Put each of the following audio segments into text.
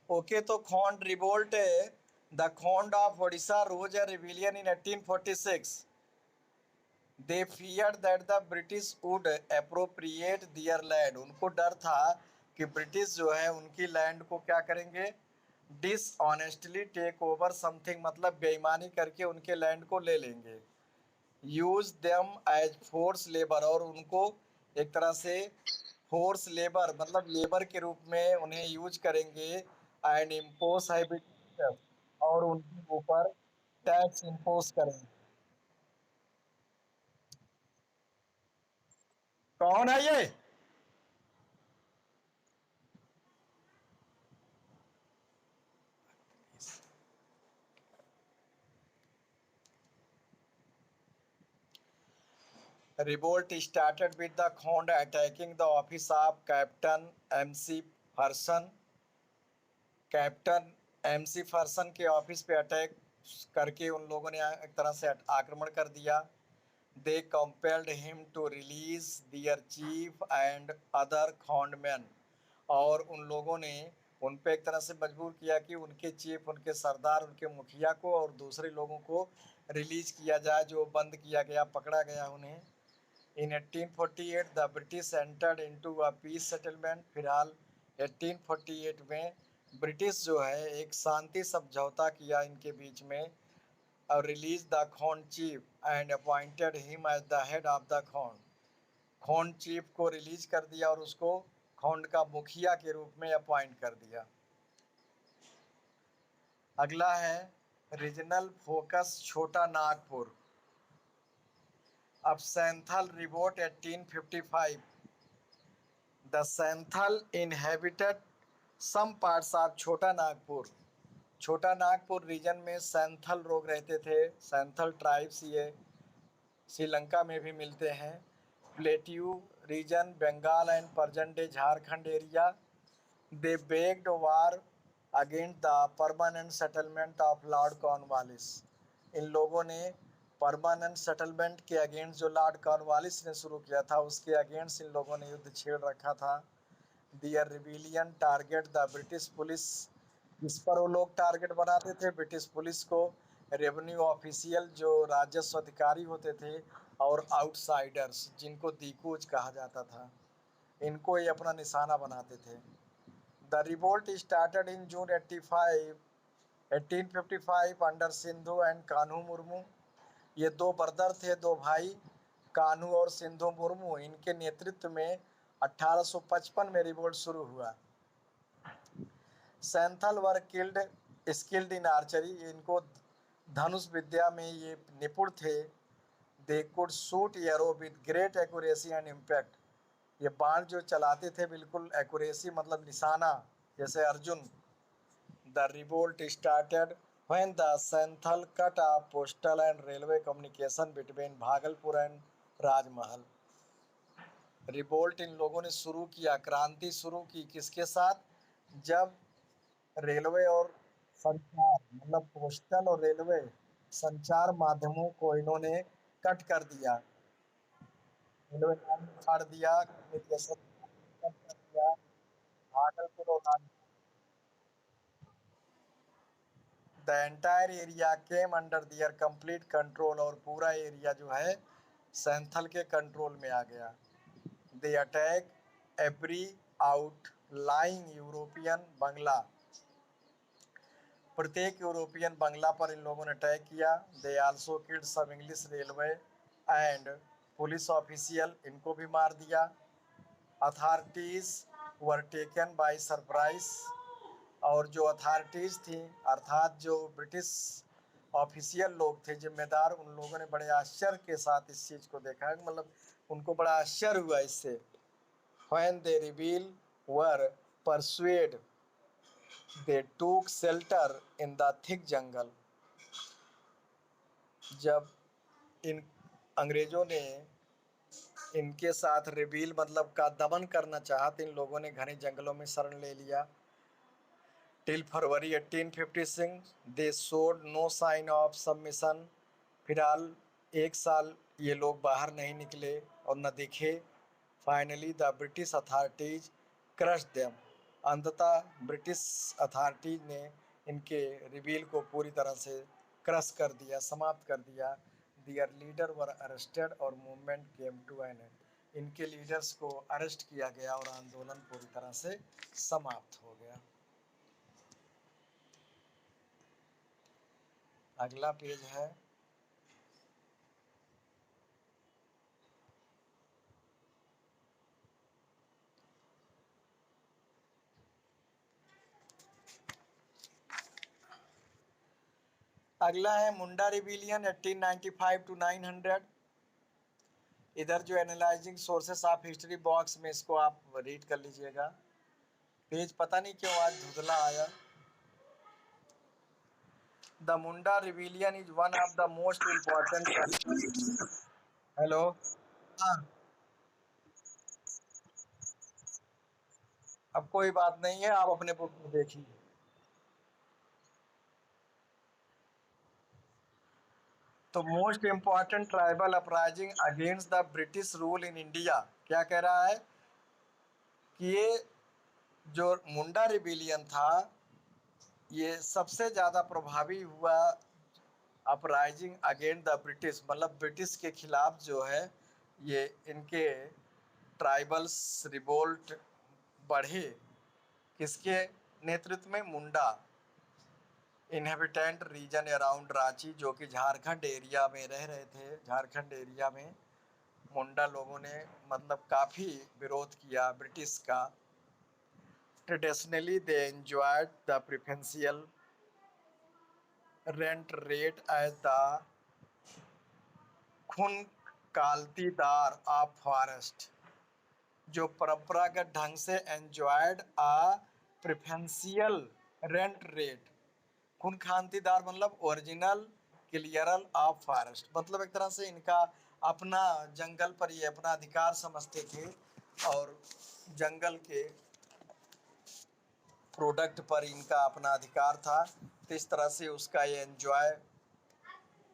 Okay, तो Khond revolt, the Khond of Odisha rose a rebellion in 1846। They fear that the British would appropriate their land. उनको डर था कि British जो है उनकी लैंड को क्या करेंगे, डिसऑनेस्टली टेक ओवर समथिंग, मतलब बेईमानी करके उनके लैंड को ले लेंगे। Use them as force labour, और उनको एक तरह से फोर्स लेबर मतलब लेबर के रूप में उन्हें यूज करेंगे। एंड इम्पोज हैबिटेशन, और उनके ऊपर टैक्स इम्पोज करेंगे। कौन है ये? Revolt started with the Khond attacking the office of Captain MC Ferguson। Captain MC फर्सन के ऑफिस पे अटैक करके उन लोगों ने एक तरह से आक्रमण कर दिया। They compelled him to release their chief and other Khondmen, और उन लोगों ने उन पे एक तरह से मजबूर किया कि उनके चीफ, उनके सरदार, उनके मुखिया को और दूसरे लोगों को रिलीज किया जाए, जो बंद किया गया, पकड़ा गया उन्हें। In 1848 the British entered into a peace settlement. फिलहाल 1848 में ब्रिटिश जो है एक शांति समझौता किया इनके बीच में, और release the Khond chief and appointed him as the head of the Khond. Khond chief को रिलीज कर दिया और उसको खोंड का मुखिया के रूप में अपॉइंट कर दिया। अगला है रीजनल फोकस छोटा नागपुर। अब Santhal revolt 1855। The Santhal inhabited some parts of Chota Nagpur. छोटा नागपुर रीजन में सैंथल लोग रहते थे। सैंथल ट्राइब्स ये श्रीलंका में भी मिलते हैं। Plateau region, Bengal and present day Jharkhand area. They बेग्ड war against the permanent settlement of Lord Cornwallis. इन लोगों ने परमानेंट सेटलमेंट के अगेंस्ट, जो लॉर्ड कॉर्नवालिस ने शुरू किया था, उसके अगेंस्ट इन लोगों ने युद्ध छेड़ रखा था। Their rebellion target the British police. इस पर वो लोग टारगेट बनाते थे ब्रिटिश पुलिस को, रेवेन्यू ऑफिशियल जो राजस्व अधिकारी होते थे, और आउटसाइडर्स जिनको दीकूज कहा जाता था, इनको ये अपना निशाना बनाते थे। The revolt started in June 1855 under Sindhu and Kanhu Murmu. ये दो ब्रदर थे, दो भाई, कान्हू और सिंधु मुर्मू। इनके नेतृत्व में 1855 में रिवोल्ट शुरू हुआ। Sainthal were killed skilled in archery. इनको धनुष विद्या में ये निपुण थे। They could shoot arrow with great accuracy and impact. ये बाण जो चलाते थे बिल्कुल एक्यूरेसी, मतलब निशाना, जैसे Arjun. The revolt started when the Sainthal cut off postal and railway communication between Bhagalpur and Rajmahal. Revolt in लोगों ने शुरू किया, क्रांति शुरू की किसके साथ? जब रेलवे और संचार, मतलब पोस्टल और रेलवे संचार माध्यमों को इन्होंने कट कर दिया, रेलवे लाइन उखाड़ दिया, कम्युनिकेशन कट कर दिया। भागलपुर और the entire area came under their complete control, और पूरा एरिया जो है सैंथल के कंट्रोल में आ गया। They attack every outlying European bungalow. प्रत्येक यूरोपियन बंगला पर इन लोगों ने अटैक किया। They also killed some English railway and police official, इनको भी मार दिया। Authorities were taken by surprise, और जो अथॉरिटीज़ थी अर्थात जो ब्रिटिश ऑफिशियल लोग थे जिम्मेदार, उन लोगों ने बड़े आश्चर्य के साथ इस चीज़ को देखा, मतलब उनको बड़ा आश्चर्य हुआ इससे। व्हेन दे रिवील were pursued they took shelter in the thick jungle. जब इन अंग्रेजों ने इनके साथ रिवील मतलब का दमन करना चाहा, तो इन लोगों ने घने जंगलों में शरण ले लिया। Till February 1856 they showed no sign of submission. फिलहाल एक साल ये लोग बाहर नहीं निकले और न दिखे। Finally the British authorities crush them. अंततः ब्रिटिश अथॉरिटी ने इनके रिबेल को पूरी तरह से क्रश कर दिया, समाप्त कर दिया। दियर लीडर वर अरेस्टेड और movement came to an end. इनके लीडर्स को अरेस्ट किया गया और आंदोलन पूरी तरह से समाप्त हो गया। अगला पेज है अगला है मुंडा रिबेलियन 1895 टू 900। इधर जो analysing sources of history box में इसको आप रीड कर लीजिएगा। पेज पता नहीं क्यों आज धुंधला आया। The Munda rebellion is one of the most important. Hello. हाँ, अब कोई बात नहीं है, आप अपने बुक में देखिए। तो most important tribal uprising against the British rule in India, क्या कह रहा है कि ये जो मुंडा रिबेलियन था ये सबसे ज्यादा प्रभावी हुआ अपराइजिंग अगेंस्ट द ब्रिटिश, मतलब ब्रिटिश के खिलाफ जो है ये इनके ट्राइबल्स रिवोल्ट बढ़े। किसके नेतृत्व में? मुंडा इनहेबिटेंट रीजन अराउंड रांची, जो कि झारखंड एरिया में रह रहे थे। झारखंड एरिया में मुंडा लोगों ने मतलब काफ़ी विरोध किया ब्रिटिश का। Traditionally they enjoyed the preferential rent rate as the khuntkattidar of forest, जो परंपरागत ढंग से enjoyed a preferential rent rate. Khuntkattidar मतलब ओरिजिनल क्लियरल ऑफ फॉरेस्ट, मतलब एक तरह से इनका अपना जंगल पर ये अपना अधिकार समझते थे और जंगल के प्रोडक्ट पर इनका अपना अधिकार था। तो इस तरह से उसका ये एंजॉय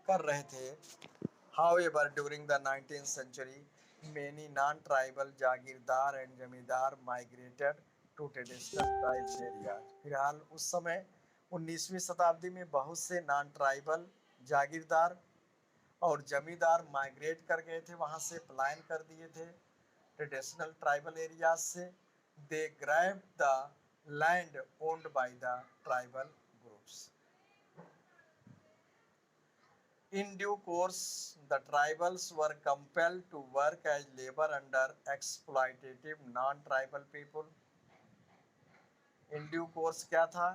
कर रहे थे। However, during the 19th century, many non-tribal jagirdar and zamindar migrated to traditional tribes areas। फिलहाल उस समय 19वीं शताब्दी में बहुत से नॉन ट्राइबल जागीरदार और जमींदार माइग्रेट कर गए थे, वहां से पलायन कर दिए थे ट्रेडिशनल ट्राइबल एरियाज से। They grab the land owned by the tribal groups. In due course, the tribals were compelled to work as labor under exploitative non-tribal people। In due course क्या था?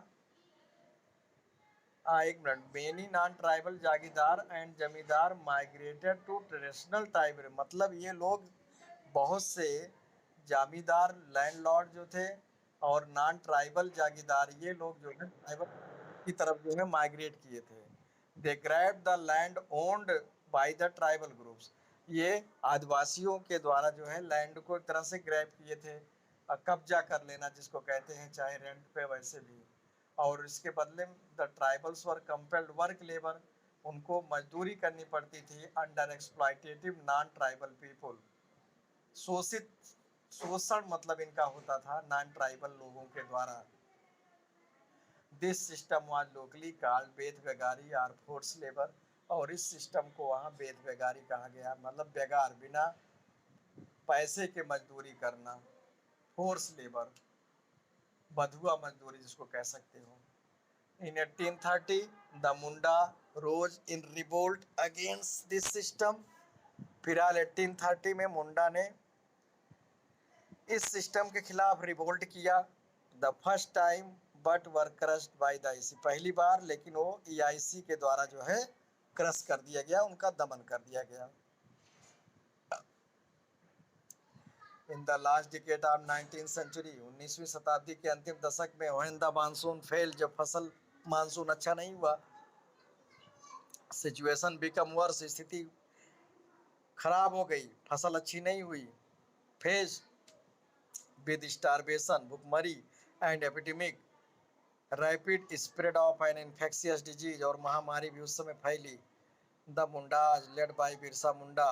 एक minute. Many non tribal jagirdar and zamindar migrated to traditional tribal, मतलब ये लोग बहुत से जामींदार landlord जो थे और नॉन ट्राइबल जागीरदार ये लोग जो है ट्राइबल की तरफ जो है माइग्रेट किए थे। They grab the land owned by the tribal groups, ये आदिवासियों के द्वारा जो है लैंड को एक तरह से ग्रैब किए थे, कब्जा कर लेना जिसको कहते हैं, चाहे रेंट पे वैसे भी। और इसके बदले the tribals were compelled work labour, उनको मजदूरी करनी पड़ती थी under exploitative non tribal people. शोषित, शोषण मतलब इनका होता था नॉन ट्राइबल लोगों के द्वारा। This system was locally called beth begari और फोर्स लेबर, और इस सिस्टम को वहाँ बेद बेगारी कहा गया, मतलब बेगार, बिना पैसे के मजदूरी करना, फोर्स लेबर, बधुआ मजदूरी जिसको कह सकते हो। In 1830, the Munda rose in revolt against this system। फिलहाल 1830 में मुंडा ने इस सिस्टम के खिलाफ रिवोल्ट किया। The first time but were crushed by the IC, पहली बार, लेकिन वो EIC के द्वारा जो है क्रश कर दिया गया, उनका दमन कर दिया गया। In the last decade of 19th century, 19वीं शताब्दी के अंतिम दशक में व्हेन द मानसून फेल, जब फसल मानसून अच्छा नहीं हुआ, सिचुएशन बिकम वर्स, स्थिति खराब हो गई, फसल अच्छी नहीं हुई। फेज विद स्टारवेशन, भुखमरी and epidemic, rapid spread of an infectious disease, और महामारी भी उस समय फैली। The Mundas led by Birsa Munda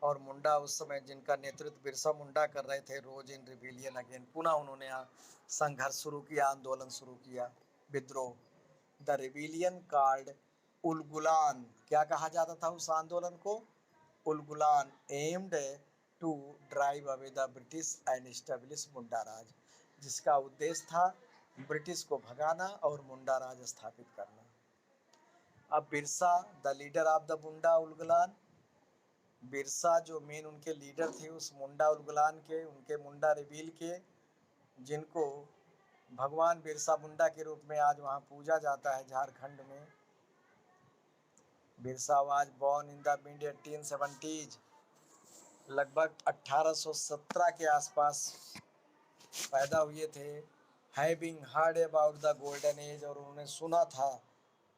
और मुंडा उस समय जिनका नेतृत्व बिरसा मुंडा कर रहे थे, रोज इन रिबिलियन अगेन, पुनः उन्होंने संघर्ष शुरू किया, आंदोलन शुरू किया, विद्रोह। द रिबिलियन कॉल्ड उलगुलान, क्या कहा जाता था उस आंदोलन को? Ulgulan, aimed to drive away the British and establish Munda Raj, जिसका उद्देश्य था ब्रिटिश को भगाना और मुंडा राज स्थापित करना। अब Birsa the leader of the Munda Ulgulan, Birsa जो मेन उनके लीडर थे उस मुंडा उलगुलान के, उनके मुंडा रिबील के, जिनको भगवान बिरसा मुंडा के रूप में आज वहाँ पूजा जाता है झारखंड में। Birsa was born in the mid 1870s, लगभग 1817 के आसपास पैदा हुए थे। Having heard about the golden age, और उन्होंने सुना था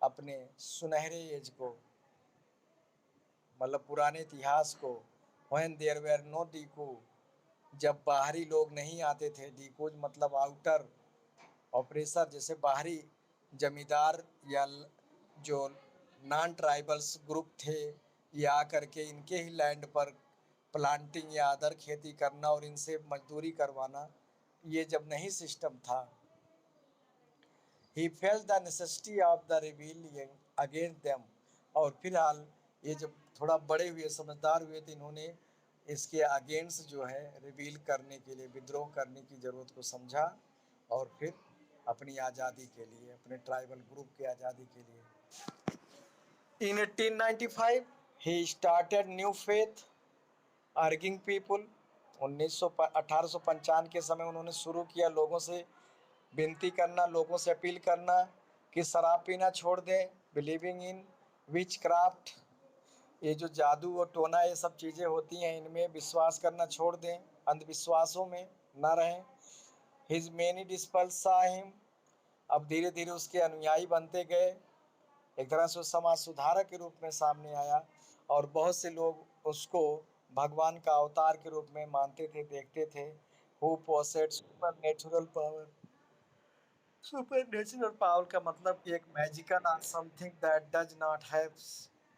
अपने सुनहरे एज को, मतलब पुराने इतिहास को। व्हेन देयर वेर नो डीकू, जब बाहरी लोग नहीं आते थे, डीकूज मतलब आउटर ऑपरेसर, जैसे बाहरी जमींदार या जो नॉन ट्राइबल्स ग्रुप थे, ये आकर के इनके ही लैंड पर प्लांटिंग या अदर खेती करना और इनसे मजदूरी करवाना, ये जब नहीं सिस्टम था, he felt the necessity of the rebellion against them, और फिलहाल ये जब थोड़ा बड़े हुए, समझदार हुए, तो इन्होंने इसके अगेंस्ट जो है रिबील करने के लिए, विद्रोह करने की ज़रूरत को समझा, और फिर अपनी आज़ादी के लिए, अपने ट्राइबल ग्रुप की आज़ादी के लिए। In 1895 he started new faith urging people, 1855 के समय उन्होंने शुरू किया लोगों से विनती करना, लोगों से अपील करना कि शराब पीना छोड़ दें, बिलीविंग इन विच क्राफ्ट, ये जो जादू और टोना ये सब चीज़ें होती हैं, इनमें विश्वास करना छोड़ दें, अंधविश्वासों में ना रहें। हिज मेनी डिस्पल्स सा हिम, अब धीरे धीरे उसके अनुयायी बनते गए, एक तरह से समाज सुधारक के रूप में सामने आया, और बहुत से लोग उसको भगवान का अवतार के रूप में मानते थे, देखते थे। Who possessed supernatural power, supernatural power का मतलब एक मैजिकल और something that does not have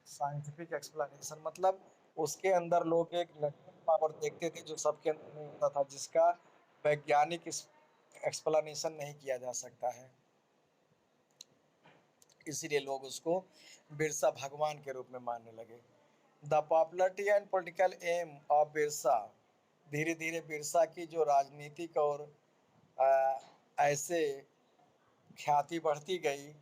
scientific explanation, मतलब उसके अंदर लोग एक नेचुरल पावर देखते थे जो सबके अंदर नहीं होता था, जिसका वैज्ञानिक एक्सप्लेनेशन नहीं किया जा सकता है। इसीलिए लोग उसको बिरसा भगवान के रूप में मानने लगे। The popularity and political aim of Birsa, धीरे धीरे बिरसा की जो राजनीतिक और ऐसे ख्याति बढ़ती गई।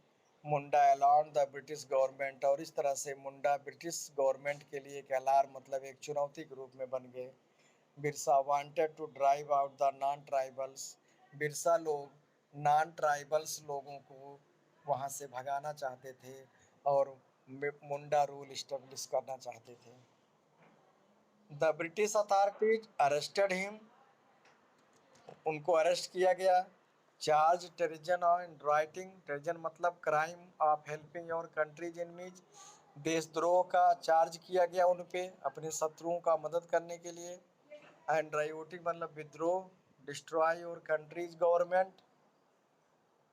मुंडा अलार्म द ब्रिटिश गवर्नमेंट, और इस तरह से मुंडा ब्रिटिश गवर्नमेंट के लिए एक अलार्म, मतलब एक चुनौती के रूप में बन गए। Birsa wanted to drive out the non tribals, Birsa लोग नॉन ट्राइबल्स लोगों को वहाँ से भगाना चाहते थे और मुंडा रूल इस्टेब्लिश करना चाहते थे। The British authorities arrested him, उनको अरेस्ट किया गया। चार्ज टेरिजन इन राइटिंग, टेरिजन मतलब crime of helping your country's enemies, देशद्रोह का चार्ज किया गया उन पे, अपने शत्रुओं का मदद करने के लिए। एंड राइवोटिंग मतलब विद्रोह, destroy your country's government.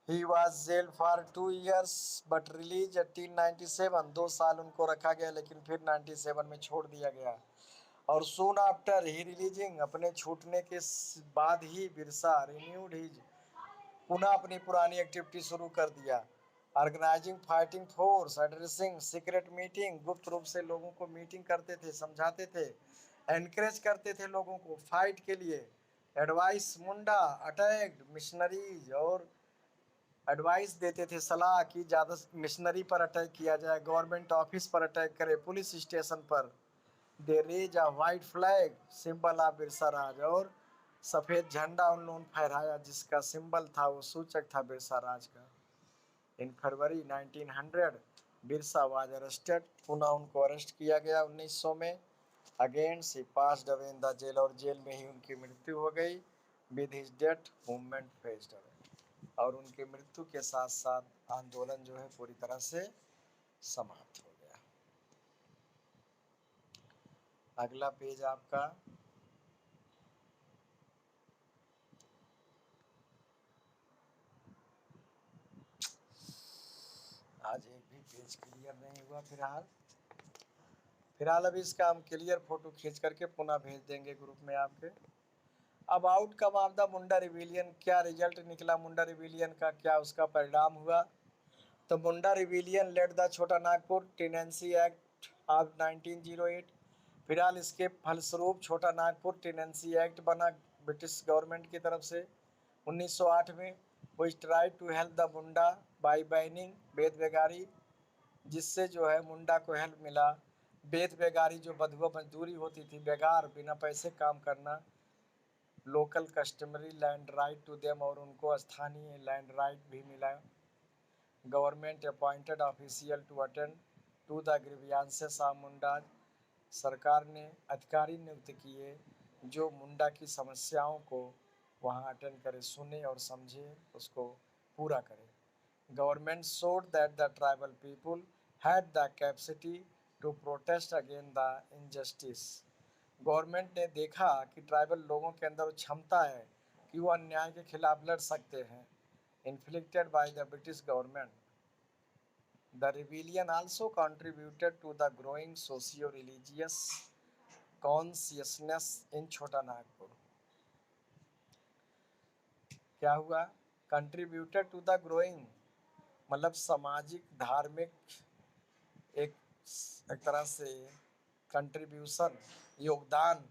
He was jail for 2 years but release 1897, 2 साल उनको रखा गया, लेकिन फिर 97 में छोड़ दिया गया। और सून आफ्टर ही रिलीजिंग, अपने छूटने के बाद ही बिरसा रिन्यूड हिज, पुनः अपनी पुरानी एक्टिविटी शुरू कर दिया। Organising fighting force, addressing secret meeting, गुप्त रूप से लोगों को मीटिंग करते थे, समझाते थे, एनकरेज करते थे लोगों को फाइट के लिए। एडवाइस मुंडा अटैक्ड मिशनरीज, और एडवाइस देते थे, सलाह कि ज़्यादा मिशनरी पर अटैक किया जाए, गवर्नमेंट ऑफिस पर अटैक करे, पुलिस स्टेशन पर। They raised a white flag symbol of Birsa Raj, और सफ़ेद झंडा उन लोगों ने फहराया जिसका सिंबल था, वो सूचक था बिरसा राज का। In February 1900 Birsa was arrested, पुनः उनको अरेस्ट किया गया 1900 में। Again he passed away in the jail, और जेल में ही उनकी मृत्यु हो गई। With his death movement faded away, और उनकी मृत्यु के साथ साथ आंदोलन जो है पूरी तरह से समाप्त हो गया। अगला पेज आपका आज एक भी पेज क्लियर नहीं हुआ फिलहाल। फिलहाल अभी इसका हम क्लियर फोटो खींच करके पुनः भेज देंगे ग्रुप में आपके। अब outcome of the Munda rebellion, क्या रिजल्ट निकला मुंडा रिविलियन का, क्या उसका परिणाम हुआ। तो मुंडा रिविलियन लेड द छोटा नागपुर टेनेंसी एक्ट ऑफ 1908। फिलहाल इसके फलस्वरूप छोटा नागपुर टेनेंसी एक्ट बना ब्रिटिश गवर्नमेंट की तरफ से 1908 में। Which try to help the Munda by banning beth begari, जिससे जो है मुंडा को हेल्प मिला। वेद बेगारी जो बधुआ मजदूरी होती थी, बेगार बिना पैसे काम करना, local customary land right to them, और उनको स्थानीय लैंड राइट भी मिला। Government appointed official to attend to the grievances of Munda, सरकार ने अधिकारी नियुक्त किए जो मुंडा की समस्याओं को वहाँ अटेंड करे, सुने और समझे, उसको पूरा करे। Government showed that the tribal people had the capacity to protest against the injustice। Government ने देखा कि ट्राइबल लोगों के अंदर क्षमता है कि वो अन्याय के खिलाफ लड़ सकते हैं, inflicted by the British government. The rebellion also contributed to the growing socio religious consciousness in Chota Nagpur. क्या हुआ, कंट्रीब्यूटेड टू द ग्रोइंग मतलब सामाजिक धार्मिक एक एक तरह से कंट्रीब्यूशन, योगदान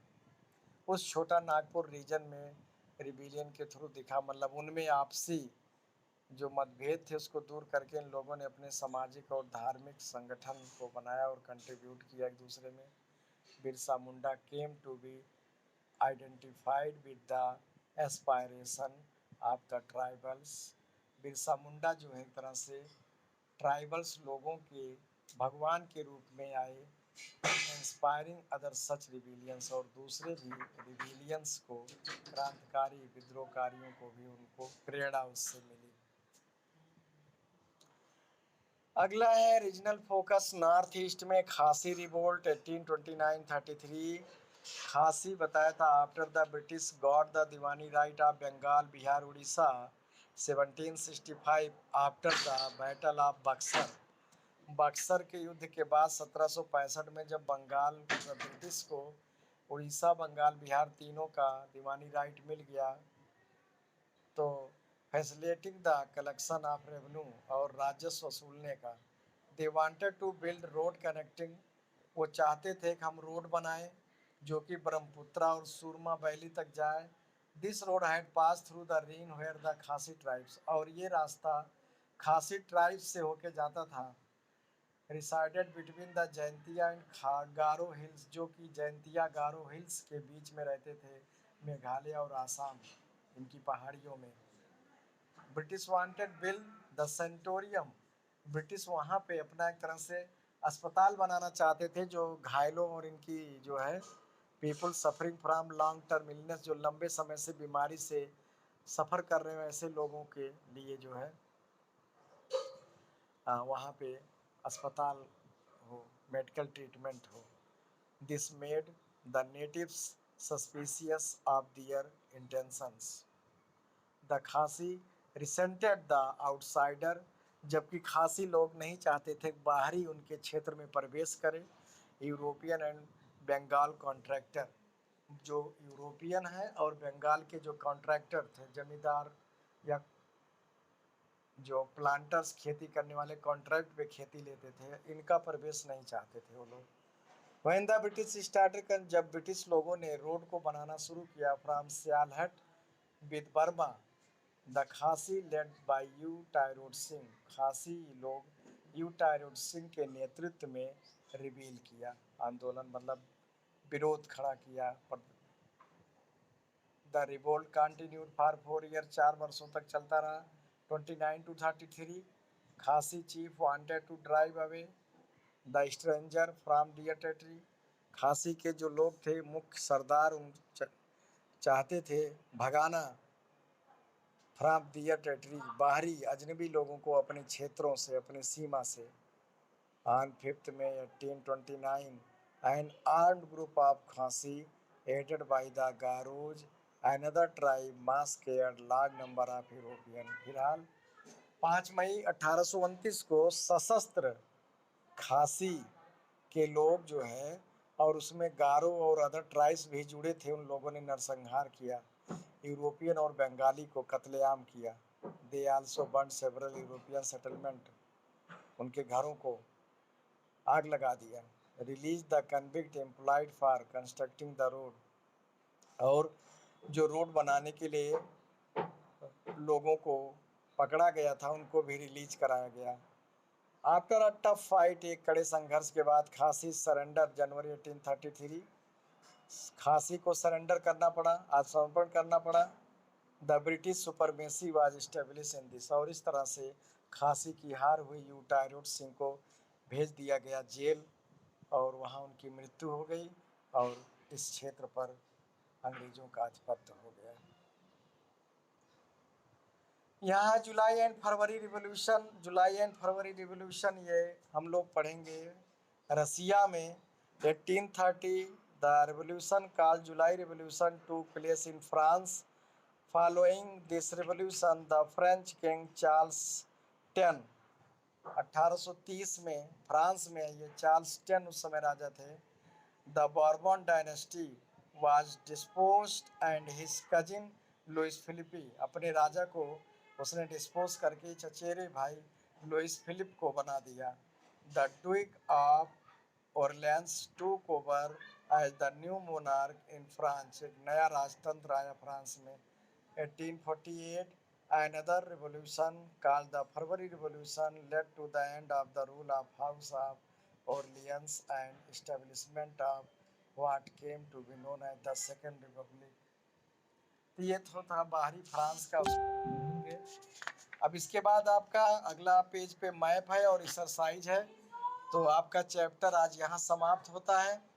उस छोटा नागपुर रीजन में रिबिलियन के थ्रू दिखा। मतलब उनमें आपसी जो मतभेद थे उसको दूर करके इन लोगों ने अपने सामाजिक और धार्मिक संगठन को बनाया और कंट्रीब्यूट किया एक दूसरे में। Birsa Munda came to be identified with the aspiration of the tribals. Birsa Munda जो है एक तरह से ट्राइबल्स लोगों के भगवान के रूप में आए, इंस्पायरिंग अदर सच रिविलियंस, और दूसरे भी रिविलियंस को, क्रांतिकारी विद्रोहकारियों को भी उनको प्रेरणा उससे मिली। अगला है रीजनल फोकस नॉर्थ ईस्ट में खासी रिवोल्ट 1829-33। खासी बताया था after the British got the diwani right of Bengal Bihar Orissa 1765 after the battle of Buxar. Buxar के युद्ध के बाद 1765 में जब बंगाल ब्रिटिश को उड़ीसा बंगाल बिहार तीनों का दीवानी राइट मिल गया, तो facilitating the collection of revenue और राजस्व वसूलने का, they wanted to build road connecting, वो चाहते थे कि हम रोड बनाएं जो कि ब्रह्मपुत्रा और सुरमा वैली तक जाए। This road had pass through the region where the Khasi tribes, और ये रास्ता खासी ट्राइब्स से होके जाता था। Resided between the Jaintia and Garo hills, जो कि जयंतिया गारो हिल्स के बीच में रहते थे, मेघालय और आसाम इनकी पहाड़ियों में। British wanted build the sanatorium, British वहाँ पे अपना एक तरह से अस्पताल बनाना चाहते थे जो घायलों और इनकी जो है people suffering from long term illness, जो लंबे समय से बीमारी से सफ़र कर रहे हैं ऐसे लोगों के लिए जो है वहाँ पे अस्पताल हो, मेडिकल ट्रीटमेंट हो। This made the natives suspicious of their intentions. The Khasi resented the outsider, जबकि खासी लोग नहीं चाहते थे बाहरी उनके क्षेत्र में प्रवेश करें। यूरोपियन एंड बंगाल कॉन्ट्रैक्टर, जो यूरोपियन है और बंगाल के जो कॉन्ट्रैक्टर थे, जमींदार या जो प्लांटर्स खेती करने वाले कॉन्ट्रैक्ट पे खेती लेते थे, इनका प्रवेश नहीं चाहते थे वो लोग। व्हेन द ब्रिटिश स्टार्टेड, जब ब्रिटिश लोगों ने रोड को बनाना शुरू किया फ्रॉम सियालहट विद बर्मा, द खासी लेड बाय यू टायरोड सिंह, खासी लोग यू टायरोड सिंह के नेतृत्व में रिबील किया, आंदोलन मतलब विरोध खड़ा किया। The revolt continued for 4 year, 4 वर्षों तक चलता रहा। 29 to 33 Khasi chief wanted to drive away the stranger from their territory, Khasi के जो लोग थे मुख्य सरदार उन चाहते थे भगाना फ्रॉम दियर टेरिटरी, बाहरी अजनबी लोगों को अपने क्षेत्रों से, अपनी सीमा से। On 5 May 1829 an armed group of Khasi aided by the Garos another tribe massacred large number of European। फिलहाल 5 मई 1829 को सशस्त्र खासी के लोग जो है, और उसमें गारो और अदर ट्राइब्स भी जुड़े थे, उन लोगों ने नरसंहार किया, यूरोपियन और बंगाली को कत्लेआम किया। They also burn several European settlement, उनके घरों को आग लगा दिया। Release the convict employed for constructing the road, और जो रोड बनाने के लिए लोगों को पकड़ा गया था उनको भी रिलीज कराया गया। आफ्टर अ टफ फाइट, एक कड़े संघर्ष के बाद खासी सरेंडर जनवरी 1833, खासी को सरेंडर करना पड़ा, आत्मसमर्पण करना पड़ा। The British supremacy was establish in this, और इस तरह से खासी की हार हुई। यूटायरोड सिंह को भेज दिया गया जेल, और वहाँ उनकी मृत्यु हो गई, और इस क्षेत्र पर अंग्रेजों का आधिपत्य हो गया। यहाँ July and February revolution, July and February revolution ये हम लोग पढ़ेंगे। रसिया में 1830 the revolution called July revolution took place in France. Following this revolution the French king Charles 10, 1830 में फ्रांस में ये चार्ल्स 10 उस समय राजा थे। The Bourbon dynasty was disposed and his cousin Louis Philippe, अपने राजा को उसने डिस्पोज करके चचेरे भाई लुइस फिलिप को बना दिया। The Duke of Orleans took over as the new monarch in France, एक नया राजतंत्र आया फ्रांस में। 1848 another revolution called the February Revolution led to the end of the rule of House of Orleans and establishment of what came to be known as the Second Republic। तो ये तो था बाहरी France का। अब इसके बाद आपका अगला पेज पे मैप है और एक्सरसाइज है, तो आपका चैप्टर आज यहाँ समाप्त होता है।